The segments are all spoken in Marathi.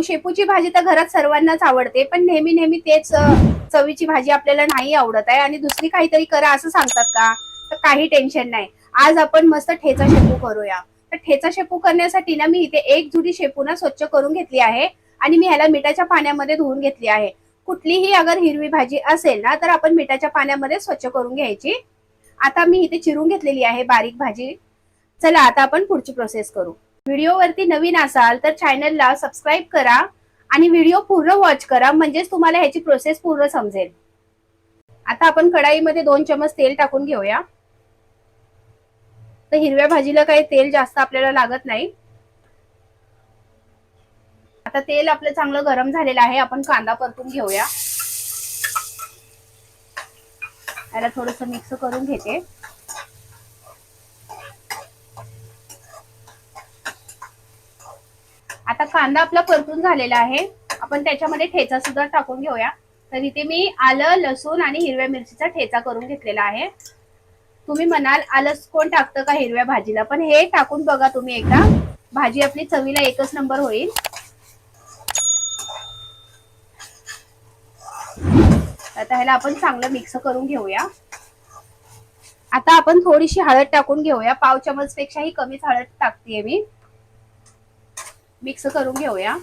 शेपूची भाजी तर घरात सर्वांनाच आवडते, पण नेहमी नेहमी तेच चवीची भाजी आपल्याला नाही आवडत आहे आणि दुसरी काहीतरी करा असं सांगतात का? तर काही टेन्शन नाही. आज आपण मस्त ठेचा शेपू करूया. तर ठेचा शेपू करण्यासाठी ना मी इथे एक जुडी शेपू ना स्वच्छ करून घेतली आहे आणि मी ह्याला मिठाच्या पाण्यामध्ये धुवून घेतली आहे. कुठलीही अगर हिरवी भाजी असेल ना तर आपण मिठाच्या पाण्यामध्ये स्वच्छ करून घ्यायची. आता मी इथे चिरून घेतलेली आहे बारीक भाजी. चला आता आपण पुढची प्रोसेस करू. व्हिडिओवरती नवीन असाल तर चॅनलला सबस्क्राईब करा आणि व्हिडिओ पूर्ण वॉच करा, म्हणजेच तुम्हाला ह्याची प्रोसेस पूर्ण समजेल. आता आपण कढाईमध्ये 2 चमच तेल टाकून घेऊया. तर हिरव्या भाजीला काही तेल जास्त आपल्याला लागत नाही. आता तेल आपलं चांगलं गरम झालेलं आहे. आपण कांदा परतून घेऊया. याला थोडंसं मिक्स करून घेते. आता कांदा आपला परतून झालेला आहे. आपण त्याच्यामध्ये ठेचा सुद्धा टाकून घेऊया. तर इथे मी आलं, लसूण आणि हिरव्या मिरचीचा ठेचा करून घेतलेला आहे. तुम्ही म्हणाल आलं कोण टाकतं का हिरव्या भाजीला, पण हे टाकून बघा तुम्ही एकदा. भाजी आपली चवीला एकच नंबर होईल. आता ह्याला आपण चांगलं मिक्स करून घेऊया. आता आपण थोडीशी हळद टाकून घेऊया. पाव चमच पेक्षाही कमीच हळद टाकतेय मी. मिक्स करून घेऊया.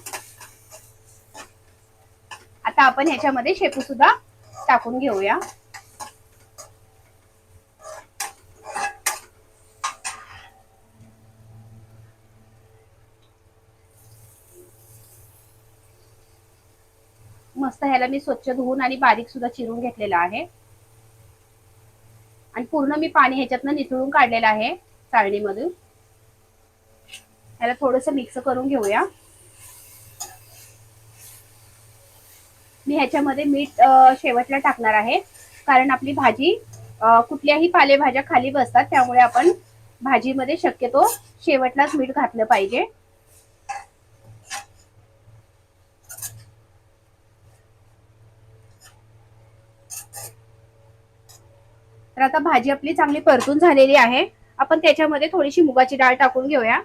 आता आपण ह्याच्यामध्ये शेपू सुद्धा टाकून घेऊया. मस्त ह्याला मी स्वच्छ धुवून आणि बारीक सुद्धा चिरून घेतलेला आहे आणि पूर्ण मी पाणी ह्याच्यातनं निथळून काढलेलं आहे चाळणीमधून. ह्याला थोडंसं मिक्स करून घेऊया. मी ह्याच्यामध्ये मीठ शेवटला टाकणार आहे, कारण आपली भाजी कुठल्याही पालेभाज्या खाली बसतात, त्यामुळे आपण भाजीमध्ये शक्यतो शेवटलाच मीठ घातलं पाहिजे. तर आता भाजी आपली चांगली परतून झालेली आहे. आपण त्याच्यामध्ये थोडीशी मुगाची डाळ टाकून घेऊया.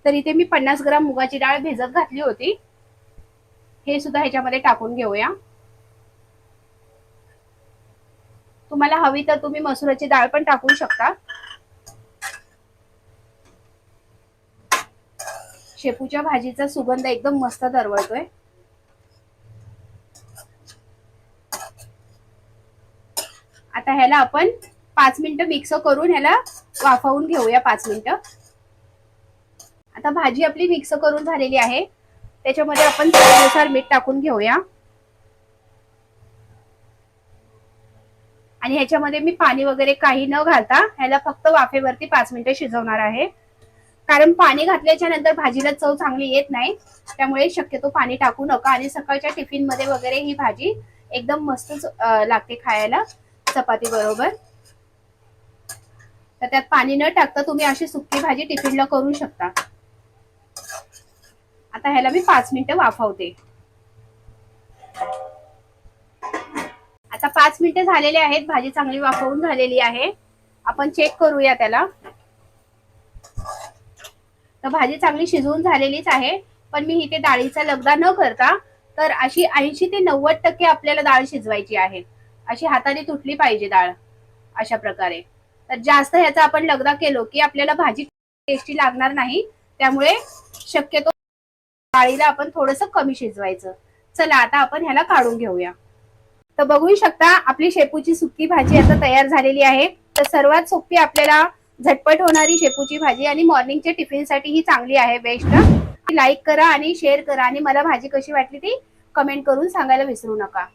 तर इथे मी 50 ग्राम मुगाची डाळ भिजत घातली होती. हे सुद्धा ह्याच्यामध्ये टाकून घेऊया. तुम्हाला हवी तर तुम्ही मसुराची डाळ पण टाकू शकता. शेपूच्या भाजीचा सुगंध एकदम मस्त दरवळतोय. आता ह्याला आपण 5 मिनिटं मिक्स करून ह्याला वाफवून घेऊया 5 मिनिटं. आता भाजी आपली मिक्स करून झालेली आहे. त्याच्यामध्ये आपण चवीनुसार मीठ टाकून घेऊया आणि ह्याच्यामध्ये मी पाणी वगैरे काही न घालता ह्याला फक्त वाफेवरती 5 मिनिटं शिजवणार आहे. कारण पाणी घातल्याच्या नंतर भाजीला चव चांगली येत नाही, त्यामुळे शक्यतो पाणी टाकू नका. आणि सकाळच्या टिफिन मध्ये वगैरे ही भाजी एकदम मस्त लागते खायला चपाती बरोबर. तर त्यात पाणी न टाकता तुम्ही अशी सुकी भाजी टिफिनला करू शकता. आता ह्याला मी 5 मिनिटं वाफवते. आता 5 मिनिटं झालेले आहेत. भाजी चांगली वाफवून झालेली आहे. आपण चेक करूया त्याला. तर भाजी चांगली शिजवून झालेलीच आहे, पण मी इथे डाळीचा लगदा न करता तर अशी 80 ते 90% आपल्याला डाळ शिजवायची आहे. अशी हाताने तुटली पाहिजे डाळ अशा प्रकारे. तर जास्त ह्याचा आपण लगदा केलो की आपल्याला भाजी टेस्टी लागणार नाही, त्यामुळे शक्यतो डाळीला आपण थोडंसं कमी शिजवायचं. चला आता आपण ह्याला काढून घेऊया. तर बघू शकता आपली शेपूची सुकी भाजी आता तयार झालेली आहे. तर सर्वात सोपी आपल्याला झटपट होणारी शेपूची भाजी आणि मॉर्निंगच्या टिफिनसाठी ही चांगली आहे, बेस्ट. लाईक करा आणि शेअर करा आणि मला भाजी कशी वाटली ती कमेंट करून सांगायला विसरू नका.